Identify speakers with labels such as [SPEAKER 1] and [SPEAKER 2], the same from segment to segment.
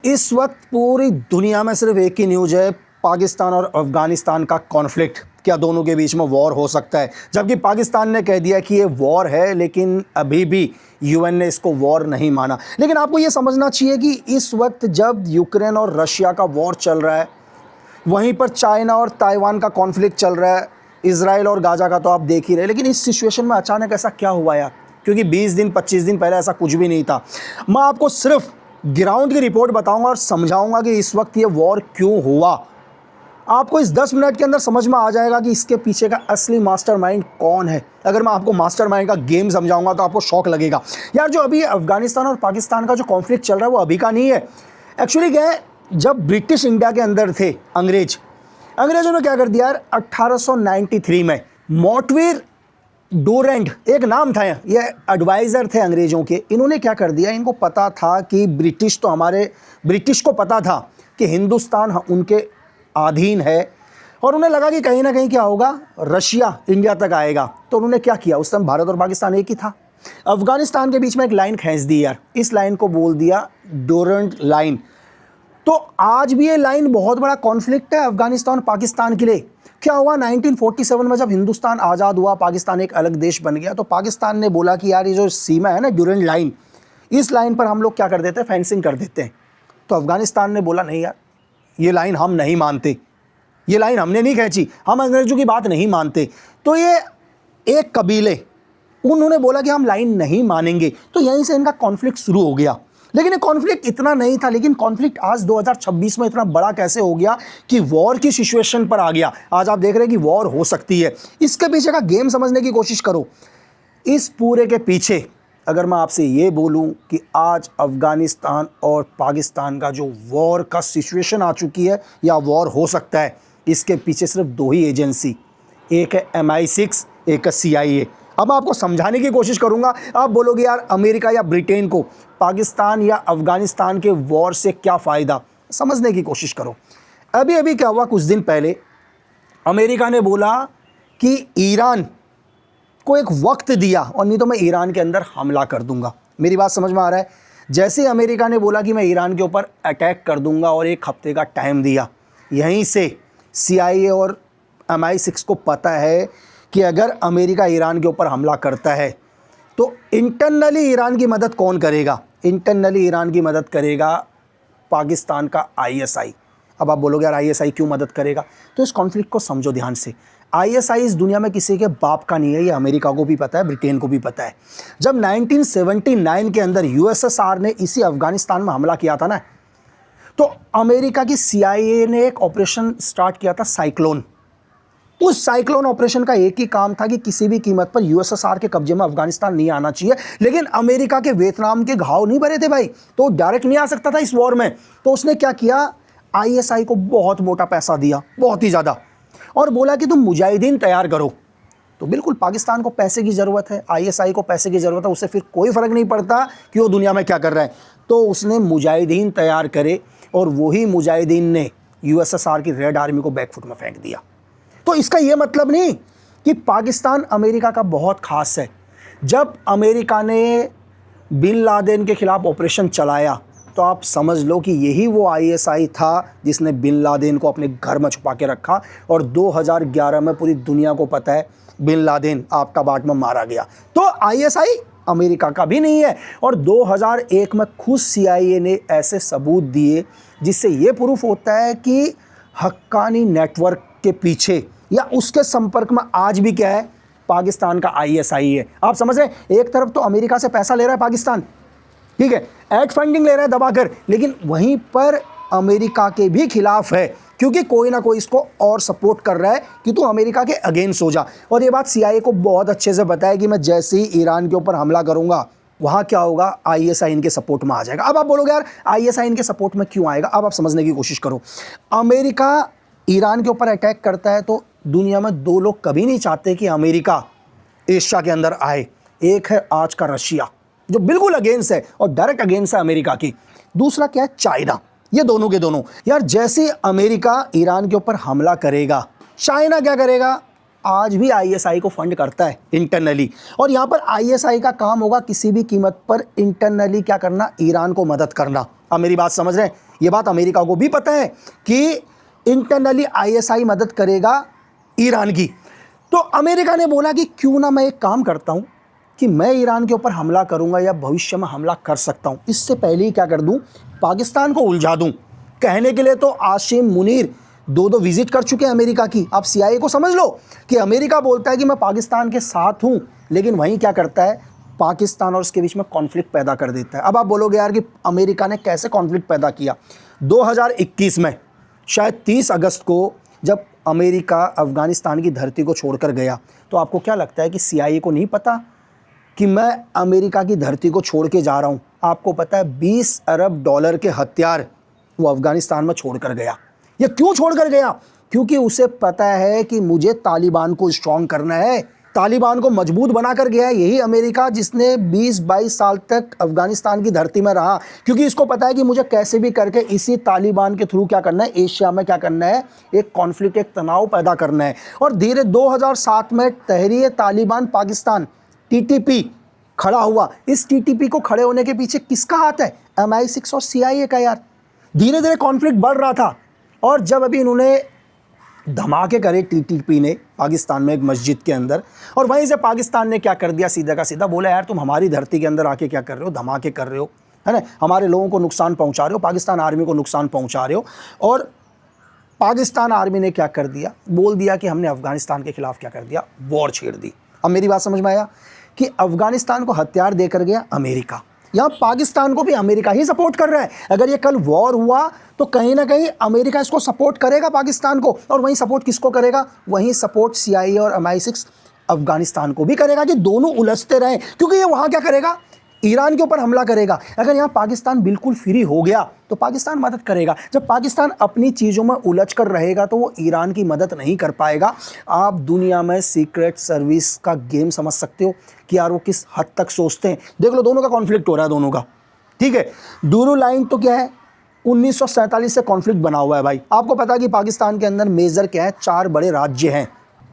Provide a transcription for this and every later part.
[SPEAKER 1] इस वक्त पूरी दुनिया में सिर्फ एक ही न्यूज है, पाकिस्तान और अफगानिस्तान का कॉन्फ्लिक्ट। क्या दोनों के बीच में वॉर हो सकता है? जबकि पाकिस्तान ने कह दिया कि ये वॉर है, लेकिन अभी भी यूएन ने इसको वॉर नहीं माना। लेकिन आपको ये समझना चाहिए कि इस वक्त जब यूक्रेन और रशिया का वॉर चल रहा है, वहीं पर चाइना और ताइवान का कॉन्फ्लिक्ट चल रहा है, इजराइल और गाजा का तो आप देख ही रहे। लेकिन इस सिचुएशन में अचानक ऐसा क्या हुआ यार? क्योंकि 20 दिन 25 दिन पहले ऐसा कुछ भी नहीं था। मैं आपको सिर्फ ग्राउंड की रिपोर्ट बताऊंगा और समझाऊंगा कि इस वक्त ये वॉर क्यों हुआ। आपको इस 10 मिनट के अंदर समझ में आ जाएगा कि इसके पीछे का असली मास्टरमाइंड कौन है। अगर मैं आपको मास्टरमाइंड का गेम समझाऊंगा तो आपको शौक लगेगा। यार, जो अभी अफगानिस्तान और पाकिस्तान का जो कॉन्फ्लिक्ट चल रहा है वो अभी का नहीं है। एक्चुअली क्या है, जब ब्रिटिश इंडिया के अंदर थे अंग्रेजों ने क्या कर दिया यार, 1893 में मॉटवीर डोरेंट एक नाम था, ये एडवाइज़र थे अंग्रेज़ों के। इन्होंने क्या कर दिया, इनको पता था कि ब्रिटिश को पता था कि हिंदुस्तान उनके अधीन है, और उन्हें लगा कि कहीं ना कहीं क्या होगा, रशिया इंडिया तक आएगा। तो उन्होंने क्या किया, उस समय भारत और पाकिस्तान एक ही था। अफगानिस्तान के बीच में एक लाइन खींच दी यार, इस लाइन को बोल दिया डोरेंट लाइन। तो आज भी ये लाइन बहुत बड़ा कॉन्फ्लिक्ट है अफगानिस्तान और पाकिस्तान के लिए। क्या हुआ, 1947 में जब हिंदुस्तान आज़ाद हुआ, पाकिस्तान एक अलग देश बन गया, तो पाकिस्तान ने बोला कि यार ये जो सीमा है ना, ड्यूरेंट लाइन, इस लाइन पर हम लोग क्या कर देते हैं, फेंसिंग कर देते हैं। तो अफगानिस्तान ने बोला नहीं यार, ये लाइन हम नहीं मानते, ये लाइन हमने नहीं खींची, हम अंग्रेजों की बात नहीं मानते। तो ये एक कबीले, उन्होंने बोला कि हम लाइन नहीं मानेंगे। तो यहीं से इनका कॉन्फ्लिक्ट शुरू हो गया। लेकिन ये कॉन्फ्लिक्ट इतना नहीं था, लेकिन कॉन्फ्लिक्ट आज 2026 में इतना बड़ा कैसे हो गया कि वॉर की सिचुएशन पर आ गया। आज आप देख रहे हैं कि वॉर हो सकती है। इसके पीछे का गेम समझने की कोशिश करो। इस पूरे के पीछे अगर मैं आपसे ये बोलूं कि आज अफगानिस्तान और पाकिस्तान का जो वॉर का सिचुएशन आ चुकी है या वॉर हो सकता है, इसके पीछे सिर्फ दो ही एजेंसी, एक है MI6, एक है CIA। अब मैं आपको समझाने की कोशिश करूंगा। आप बोलोगे यार, अमेरिका या ब्रिटेन को पाकिस्तान या अफगानिस्तान के वॉर से क्या फ़ायदा? समझने की कोशिश करो। अभी क्या हुआ, कुछ दिन पहले अमेरिका ने बोला कि ईरान को एक वक्त दिया, और नहीं तो मैं ईरान के अंदर हमला कर दूंगा। मेरी बात समझ में आ रहा है? जैसे अमेरिका ने बोला कि मैं ईरान के ऊपर अटैक कर दूंगा और एक हफ्ते का टाइम दिया, यहीं से CIA और MI6 को पता है कि अगर अमेरिका ईरान के ऊपर हमला करता है तो इंटरनली ईरान की मदद कौन करेगा? इंटरनली ईरान की मदद करेगा पाकिस्तान का ISI। अब आप बोलोगे यार, ISI क्यों मदद करेगा? तो इस कॉन्फ्लिक्ट को समझो ध्यान से। ISI इस दुनिया में किसी के बाप का नहीं है, ये अमेरिका को भी पता है, ब्रिटेन को भी पता है। जब 1979 के अंदर USSR ने इसी अफगानिस्तान में हमला किया था ना, तो अमेरिका की CIA ने एक ऑपरेशन स्टार्ट किया था, साइक्लोन। उस साइक्लोन ऑपरेशन का एक ही काम था कि किसी भी कीमत पर USSR के कब्जे में अफगानिस्तान नहीं आना चाहिए। लेकिन अमेरिका के वियतनाम के घाव नहीं भरे थे भाई, तो डायरेक्ट नहीं आ सकता था इस वॉर में। तो उसने क्या किया, ISI को बहुत मोटा पैसा दिया, बहुत ही ज़्यादा, और बोला कि तुम मुजाहिदीन तैयार करो। तो बिल्कुल पाकिस्तान को पैसे की ज़रूरत है, ISI को पैसे की ज़रूरत है, उससे फिर कोई फ़र्क नहीं पड़ता कि वो दुनिया में क्या कर रहा है। तो उसने मुजाहिदीन तैयार करे, और वही मुजाहिदीन ने USSR की रेड आर्मी को बैकफुट में फेंक दिया। तो इसका यह मतलब नहीं कि पाकिस्तान अमेरिका का बहुत खास है। जब अमेरिका ने बिन लादेन के खिलाफ ऑपरेशन चलाया, तो आप समझ लो कि यही वो ISI था जिसने बिन लादेन को अपने घर में छुपा के रखा, और 2011 में पूरी दुनिया को पता है बिन लादेन आपका बाट में मारा गया। तो ISI अमेरिका का भी नहीं है। और 2001 में खुद CIA ने ऐसे सबूत दिए जिससे ये प्रूफ होता है कि हक्कानी नेटवर्क के पीछे या उसके संपर्क में आज भी क्या है, पाकिस्तान का ISI है। आप समझ रहे हैं? एक तरफ तो अमेरिका से पैसा ले रहा है पाकिस्तान, ठीक है, एड फंडिंग ले रहा है दबाकर, लेकिन वहीं पर अमेरिका के भी खिलाफ है, क्योंकि कोई ना कोई इसको और सपोर्ट कर रहा है कि तू अमेरिका के अगेंस्ट हो जा। और ये बात CIA को बहुत अच्छे से पता है कि मैं जैसे ही ईरान के ऊपर हमला करूंगा, वहाँ क्या होगा, ISI इनके सपोर्ट में आ जाएगा। अब आप बोलोगे यार, ISI इनके सपोर्ट में क्यों आएगा? अब आप समझने की कोशिश करो। अमेरिका ईरान के ऊपर अटैक करता है तो दुनिया में दो लोग कभी नहीं चाहते कि अमेरिका एशिया के अंदर आए। एक है आज का रशिया, जो बिल्कुल अगेंस्ट है और डायरेक्ट अगेंस्ट है अमेरिका की। दूसरा क्या है, चाइना। ये दोनों के दोनों यार, जैसे अमेरिका ईरान के ऊपर हमला करेगा, चाइना क्या करेगा, आज भी आईएसआई को फंड करता है इंटरनली। और यहाँ पर आईएसआई का काम होगा किसी भी कीमत पर इंटरनली क्या करना, ईरान को मदद करना। अब मेरी बात समझ रहे हैं, ये बात अमेरिका को भी पता है कि इंटरनली आईएसआई मदद करेगा ईरान की। तो अमेरिका ने बोला कि क्यों ना मैं एक काम करता हूँ कि मैं ईरान के ऊपर हमला करूँगा या भविष्य में हमला कर सकता हूँ, इससे पहले ही क्या कर दूँ, पाकिस्तान को उलझा दूँ। कहने के लिए तो आसिम मुनीर दो विजिट कर चुके हैं अमेरिका की। आप सीआईए को समझ लो कि अमेरिका बोलता है कि मैं पाकिस्तान के साथ हूँ, लेकिन वहीं क्या करता है, पाकिस्तान और उसके बीच में कॉन्फ्लिक्ट पैदा कर देता है। अब आप बोलोगे यार कि अमेरिका ने कैसे कॉन्फ्लिक्ट पैदा किया। 2021 में शायद 30 अगस्त को जब अमेरिका अफ़गानिस्तान की धरती को छोड़कर गया, तो आपको क्या लगता है कि सीआईए को नहीं पता कि मैं अमेरिका की धरती को छोड़ के जा रहा हूँ? आपको पता है 20 अरब डॉलर के हथियार वो अफ़गानिस्तान में छोड़ कर गया। ये क्यों छोड़ कर गया? क्योंकि उसे पता है कि मुझे तालिबान को स्ट्रॉन्ग करना है, तालिबान को मजबूत बनाकर गया है यही अमेरिका, जिसने 20-22 साल तक अफ़गानिस्तान की धरती में रहा। क्योंकि इसको पता है कि मुझे कैसे भी करके इसी तालिबान के थ्रू क्या करना है, एशिया में क्या करना है, एक कॉन्फ्लिक्ट, एक तनाव पैदा करना है। और धीरे 2007 में तहरीर तालिबान पाकिस्तान टीटीपी खड़ा हुआ। इस टीटीपी को खड़े होने के पीछे किसका हाथ है? MI6 और सीआईए का यार। धीरे धीरे कॉन्फ्लिक्ट बढ़ रहा था, और जब अभी इन्होंने धमाके करे टीटीपी ने पाकिस्तान में एक मस्जिद के अंदर, और वहीं से पाकिस्तान ने क्या कर दिया, सीधा का सीधा बोला यार तुम हमारी धरती के अंदर आके क्या कर रहे हो, धमाके कर रहे हो, है ना, हमारे लोगों को नुकसान पहुंचा रहे हो, पाकिस्तान आर्मी को नुकसान पहुंचा रहे हो। और पाकिस्तान आर्मी ने क्या कर दिया, बोल दिया कि हमने अफ़गानिस्तान के खिलाफ क्या कर दिया, वॉर छेड़ दी। अब मेरी बात समझ में आया कि अफ़गानिस्तान को हथियार देकर गया अमेरिका, यहाँ पाकिस्तान को भी अमेरिका ही सपोर्ट कर रहा है। अगर ये कल वॉर हुआ तो कहीं ना कहीं अमेरिका इसको सपोर्ट करेगा पाकिस्तान को, और वहीं सपोर्ट किसको करेगा, वहीं सपोर्ट सीआईए और MI6 अफ़गानिस्तान को भी करेगा कि दोनों उलझते रहें। क्योंकि ये वहाँ क्या करेगा, ईरान के ऊपर हमला करेगा। अगर यहाँ पाकिस्तान बिल्कुल फ्री हो गया तो पाकिस्तान मदद करेगा। जब पाकिस्तान अपनी चीज़ों में उलझ कर रहेगा तो वो ईरान की मदद नहीं कर पाएगा। आप दुनिया में सीक्रेट सर्विस का गेम समझ सकते हो कि यार वो किस हद तक सोचते हैं। देख लो दोनों का कॉन्फ्लिक्ट हो रहा है, दोनों का, ठीक है। डूरू लाइन तो क्या है, 1947 से कॉन्फ्लिक्ट बना हुआ है भाई। आपको पता है कि पाकिस्तान के अंदर मेजर क्या है, 4 बड़े राज्य हैं।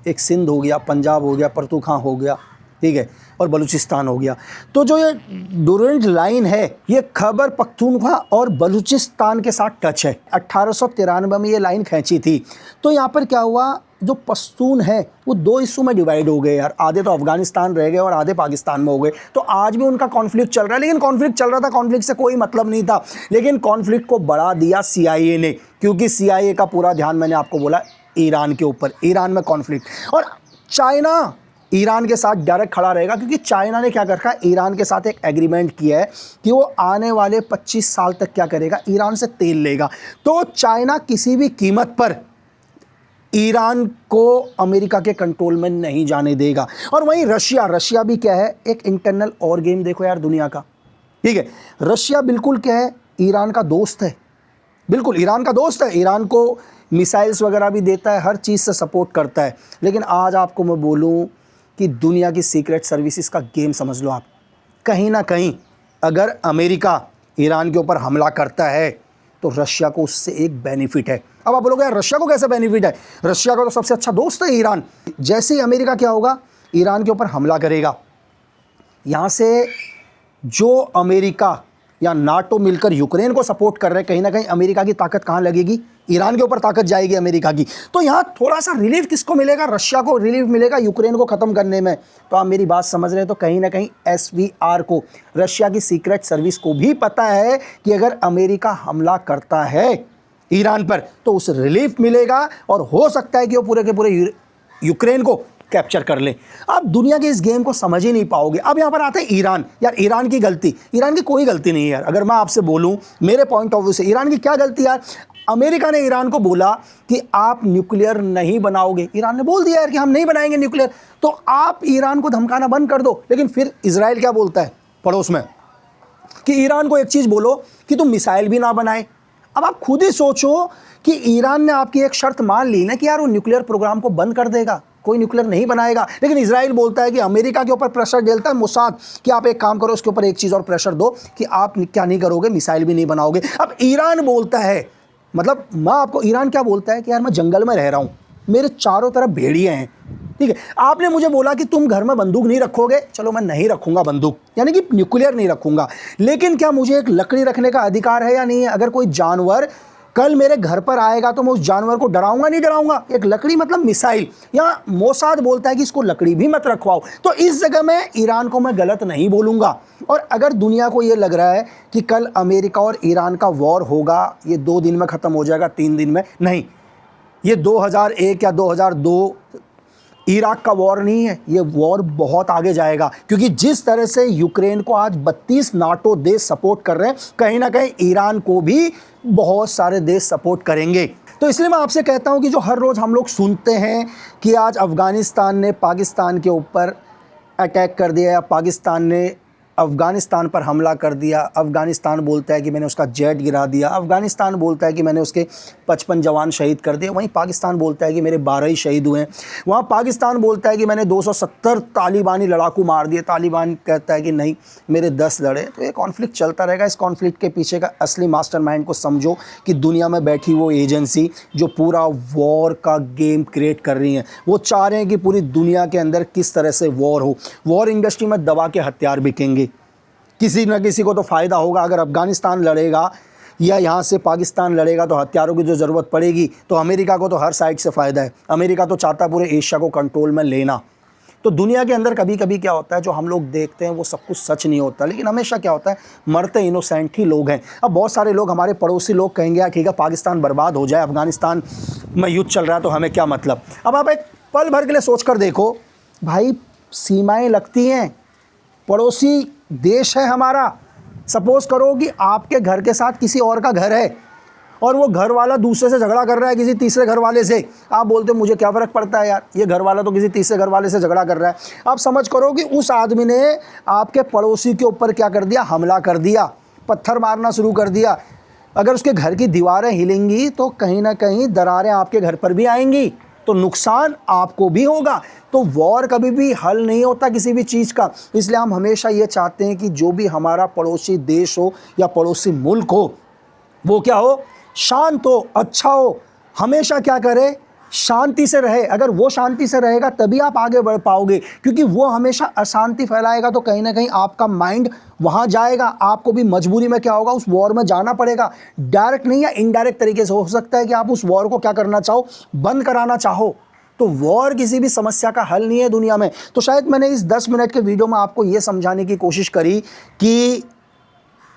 [SPEAKER 1] एक सिंध हो गया, पंजाब हो गया, पख्तूनख्वा हो गया, ठीक है, और बलूचिस्तान हो गया। तो जो ये डूरेंट लाइन है ये खैबर पख्तूनख्वा और बलूचिस्तान के साथ टच है। 1893 में ये लाइन खींची थी। तो यहाँ पर क्या हुआ, जो पश्तून है वो 2 हिस्सों में डिवाइड हो गए यार। आधे तो अफगानिस्तान रह गए और आधे पाकिस्तान में हो गए। तो आज भी उनका कॉन्फ्लिक्ट चल रहा है, लेकिन कॉन्फ्लिक्ट चल रहा था, कॉन्फ्लिक्ट से कोई मतलब नहीं था, लेकिन कॉन्फ्लिक्ट को बढ़ा दिया सीआईए ने, क्योंकि सीआईए का पूरा ध्यान, मैंने आपको बोला, ईरान के ऊपर, ईरान में कॉन्फ्लिक्ट। और चाइना ईरान के साथ डायरेक्ट खड़ा रहेगा, क्योंकि चाइना ने क्या कर रखा है, ईरान के साथ एक एग्रीमेंट किया है कि वो आने वाले 25 साल तक क्या करेगा, ईरान से तेल लेगा। तो चाइना किसी भी कीमत पर ईरान को अमेरिका के कंट्रोल में नहीं जाने देगा। और वहीं रशिया भी क्या है, एक इंटरनल और गेम देखो यार दुनिया का, ठीक है। रशिया बिल्कुल क्या है, ईरान का दोस्त है, बिल्कुल ईरान का दोस्त है, ईरान को मिसाइल्स वगैरह भी देता है, हर चीज़ से सपोर्ट करता है। लेकिन आज आपको मैं बोलूं कि दुनिया की सीक्रेट सर्विसेज का गेम समझ लो आप, कहीं ना कहीं अगर अमेरिका ईरान के ऊपर हमला करता है तो रशिया को उससे एक बेनिफिट है। अब आप बोलोगे यार रशिया को कैसे बेनिफिट है, रशिया का तो सबसे अच्छा दोस्त है ईरान। जैसे ही अमेरिका क्या होगा, ईरान के ऊपर हमला करेगा, यहाँ से जो अमेरिका या नाटो मिलकर यूक्रेन को सपोर्ट कर रहे हैं, कहीं ना कहीं अमेरिका की ताकत कहाँ लगेगी, ईरान के ऊपर ताकत जाएगी अमेरिका की। तो यहाँ थोड़ा सा रिलीफ किसको मिलेगा, रशिया को रिलीफ मिलेगा यूक्रेन को ख़त्म करने में। तो आप मेरी बात समझ रहे हैं। तो कहीं ना कहीं SVR को, रशिया की सीक्रेट सर्विस को भी पता है कि अगर अमेरिका हमला करता है ईरान पर तो उसे रिलीफ मिलेगा, और हो सकता है कि वो पूरे के पूरे यूक्रेन को कैप्चर कर ले। आप दुनिया के इस गेम को समझ ही नहीं पाओगे। अब यहाँ पर आते हैं ईरान। यार ईरान की गलती, ईरान की कोई गलती नहीं है यार। अगर मैं आपसे बोलूँ मेरे पॉइंट ऑफ व्यू से, ईरान की क्या गलती यार, अमेरिका ने ईरान को बोला कि आप न्यूक्लियर नहीं बनाओगे, ईरान ने बोल दिया यार कि हम नहीं बनाएंगे न्यूक्लियर, तो आप ईरान को धमकाना बंद कर दो। लेकिन फिर इजराइल क्या बोलता है पड़ोस में, कि ईरान को एक चीज़ बोलो कि तुम मिसाइल भी ना बनाए। अब आप खुद ही सोचो कि ईरान ने आपकी एक शर्त मान ली ना कि यार वो न्यूक्लियर प्रोग्राम को बंद कर देगा, कोई न्यूक्लियर नहीं बनाएगा, लेकिन इजराइल बोलता है कि अमेरिका के ऊपर प्रेशर डालता है मोसाद कि आप एक काम करो, उसके ऊपर एक चीज़ और प्रेशर दो कि आप क्या नहीं करोगे, मिसाइल भी नहीं बनाओगे। अब ईरान बोलता है, मतलब मैं आपको, ईरान क्या बोलता है कि यार मैं जंगल में रह रहा हूँ, मेरे चारों तरफ भेड़िए हैं, ठीक है, आपने मुझे बोला कि तुम घर में बंदूक नहीं रखोगे, चलो मैं नहीं रखूंगा बंदूक, यानी कि न्यूक्लियर नहीं रखूंगा, लेकिन क्या मुझे एक लकड़ी रखने का अधिकार है या नहीं है? अगर कोई जानवर कल मेरे घर पर आएगा तो मैं उस जानवर को डराऊंगा नहीं डराऊंगा? एक लकड़ी मतलब मिसाइल, या मोसाद बोलता है कि इसको लकड़ी भी मत रखवाओ, तो इस जगह में ईरान को मैं गलत नहीं बोलूंगा। और अगर दुनिया को ये लग रहा है कि कल अमेरिका और ईरान का वॉर होगा, ये 2 दिन में ख़त्म हो जाएगा, 3 दिन में, नहीं, ये 2001 या 2002 इराक का वॉर नहीं है, ये वॉर बहुत आगे जाएगा, क्योंकि जिस तरह से यूक्रेन को आज 32 नाटो देश सपोर्ट कर रहे हैं, कहीं ना कहीं ईरान को भी बहुत सारे देश सपोर्ट करेंगे। तो इसलिए मैं आपसे कहता हूं कि जो हर रोज़ हम लोग सुनते हैं कि आज अफ़गानिस्तान ने पाकिस्तान के ऊपर अटैक कर दिया या पाकिस्तान ने अफ़गानिस्तान पर हमला कर दिया, अफ़गानिस्तान बोलता है कि मैंने उसका जेट गिरा दिया, अफ़गानिस्तान बोलता है कि मैंने उसके 55 जवान शहीद कर दिए, वहीं पाकिस्तान बोलता है कि मेरे 12 ही शहीद हुए हैं, वहाँ पाकिस्तान बोलता है कि मैंने 270 तालिबानी लड़ाकू मार दिए, तालिबान कहता है कि नहीं मेरे 10 लड़े। तो ये कॉन्फ्लिक्ट चलता रहेगा। इस कॉन्फ्लिक्ट के पीछे का असली मास्टरमाइंड को समझो कि दुनिया में बैठी वो एजेंसी जो पूरा वॉर का गेम क्रिएट कर रही है, वो चाह रहे हैं कि पूरी दुनिया के अंदर किस तरह से वॉर हो, वॉर इंडस्ट्री में दबा के हथियार बिकेंगे, किसी न किसी को तो फ़ायदा होगा। अगर अफ़गानिस्तान लड़ेगा या यहाँ से पाकिस्तान लड़ेगा तो हथियारों की जो ज़रूरत पड़ेगी, तो अमेरिका को तो हर साइड से फ़ायदा है। अमेरिका तो चाहता है पूरे एशिया को कंट्रोल में लेना। तो दुनिया के अंदर कभी कभी क्या होता है, जो हम लोग देखते हैं वो सब कुछ सच नहीं होता, लेकिन हमेशा क्या होता है, मरते इनोसेंट ही लोग हैं। अब बहुत सारे लोग, हमारे पड़ोसी लोग कहेंगे यार ठीक है पाकिस्तान बर्बाद हो जाए, अफ़गानिस्तान में युद्ध चल रहा है तो हमें क्या मतलब। अब आप एक पल भर के लिए सोच कर देखो भाई, सीमाएँ लगती हैं, पड़ोसी देश है हमारा। सपोज़ करो कि आपके घर के साथ किसी और का घर है और वो घर वाला दूसरे से झगड़ा कर रहा है किसी तीसरे घर वाले से, आप बोलते हो मुझे क्या फ़र्क पड़ता है यार, ये घर वाला तो किसी तीसरे घर वाले से झगड़ा कर रहा है। आप समझ करो कि उस आदमी ने आपके पड़ोसी के ऊपर क्या कर दिया, हमला कर दिया, पत्थर मारना शुरू कर दिया। अगर उसके घर की दीवारें हिलेंगी तो कहीं ना कहीं दरारें आपके घर पर भी आएंगी, तो नुकसान आपको भी होगा। तो वॉर कभी भी हल नहीं होता किसी भी चीज़ का। इसलिए हम हमेशा ये चाहते हैं कि जो भी हमारा पड़ोसी देश हो या पड़ोसी मुल्क हो, वो क्या हो, शांत हो, अच्छा हो, हमेशा क्या करे, शांति से रहे। अगर वो शांति से रहेगा तभी आप आगे बढ़ पाओगे, क्योंकि वो हमेशा अशांति फैलाएगा तो कहीं ना कहीं आपका माइंड वहाँ जाएगा, आपको भी मजबूरी में क्या होगा, उस वॉर में जाना पड़ेगा। डायरेक्ट नहीं या इनडायरेक्ट तरीके से हो सकता है कि आप उस वॉर को क्या करना चाहो, बंद कराना चाहो। तो वॉर किसी भी समस्या का हल नहीं है दुनिया में। तो शायद मैंने इस 10 मिनट के वीडियो में आपको ये समझाने की कोशिश करी कि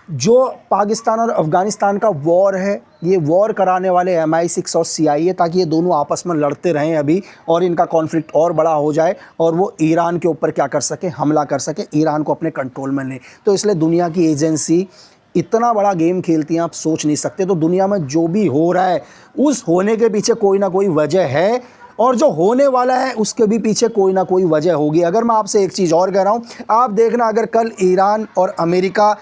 [SPEAKER 1] जो पाकिस्तान और अफ़गानिस्तान का वॉर है, ये वॉर कराने वाले MI6 और CIA, ताकि ये दोनों आपस में लड़ते रहें अभी, और इनका कॉन्फ्लिक्ट और बड़ा हो जाए और वो ईरान के ऊपर क्या कर सके, हमला कर सके, ईरान को अपने कंट्रोल में ले। तो इसलिए दुनिया की एजेंसी इतना बड़ा गेम खेलती हैं, आप सोच नहीं सकते। तो दुनिया में जो भी हो रहा है, उस होने के पीछे कोई ना कोई वजह है, और जो होने वाला है उसके भी पीछे कोई ना कोई वजह होगी। अगर मैं आपसे एक चीज़ और कह रहा हूँ, आप देखना, अगर कल ईरान और अमेरिका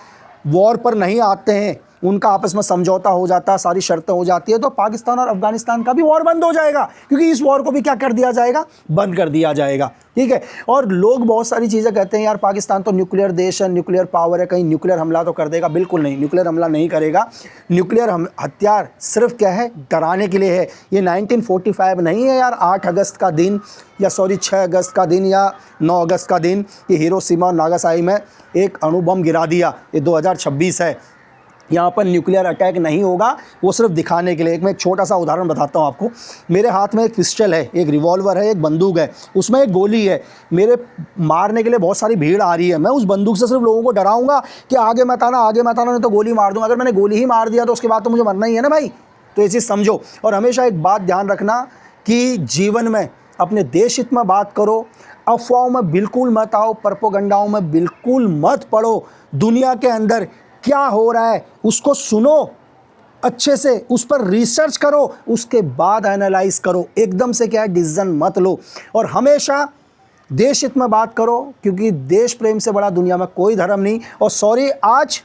[SPEAKER 1] वॉर पर नहीं आते हैं, उनका आपस में समझौता हो जाता है, सारी शर्तें हो जाती है, तो पाकिस्तान और अफ़गानिस्तान का भी वॉर बंद हो जाएगा, क्योंकि इस वॉर को भी क्या कर दिया जाएगा, बंद कर दिया जाएगा। ठीक है। और लोग बहुत सारी चीज़ें कहते हैं यार पाकिस्तान तो न्यूक्लियर देश है, न्यूक्लियर पावर है, कहीं न्यूक्लियर हमला तो कर देगा। बिल्कुल नहीं, न्यूक्लियर हमला नहीं करेगा। न्यूक्लियर हथियार सिर्फ क्या है, डराने के लिए है। ये 1945 नहीं है यार, 8 अगस्त का दिन, या 6 अगस्त का दिन या 9 अगस्त का दिन, ये हिरोशिमा और नागासाकी में एक अणु बम गिरा दिया। ये 2026 है। यहाँ पर न्यूक्लियर अटैक नहीं होगा, वो सिर्फ दिखाने के लिए। एक मैं एक छोटा सा उदाहरण बताता हूँ आपको। मेरे हाथ में एक पिस्टल है, एक रिवॉल्वर है, एक बंदूक है, उसमें एक गोली है। मेरे मारने के लिए बहुत सारी भीड़ आ रही है, मैं उस बंदूक से सिर्फ लोगों को डराऊंगा कि आगे मत आना, आगे मत आना, नहीं तो गोली मार दूंगा। अगर मैंने गोली ही मार दिया तो उसके बाद तो मुझे मरना ही है ना भाई। तो ये चीज़ समझो। और हमेशा एक बात ध्यान रखना कि जीवन में अपने देश हित में बात करो, अफवाहों में बिल्कुल मत आओ, प्रोपेगेंडाओं में बिल्कुल मत पड़ो। दुनिया के अंदर क्या हो रहा है उसको सुनो अच्छे से, उस पर रिसर्च करो, उसके बाद एनालाइज करो। एकदम से क्या है, डिसीजन मत लो। और हमेशा देश हित में बात करो, क्योंकि देश प्रेम से बड़ा दुनिया में कोई धर्म नहीं। और सॉरी, आज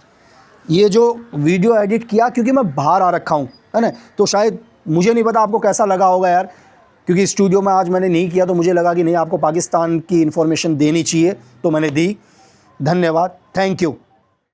[SPEAKER 1] ये जो वीडियो एडिट किया क्योंकि मैं बाहर आ रखा हूँ, है ना, तो शायद मुझे नहीं पता आपको कैसा लगा होगा यार, क्योंकि स्टूडियो में आज मैंने नहीं किया, तो मुझे लगा कि नहीं, आपको पाकिस्तान की इन्फॉर्मेशन देनी चाहिए, तो मैंने दी। धन्यवाद, थैंक यू।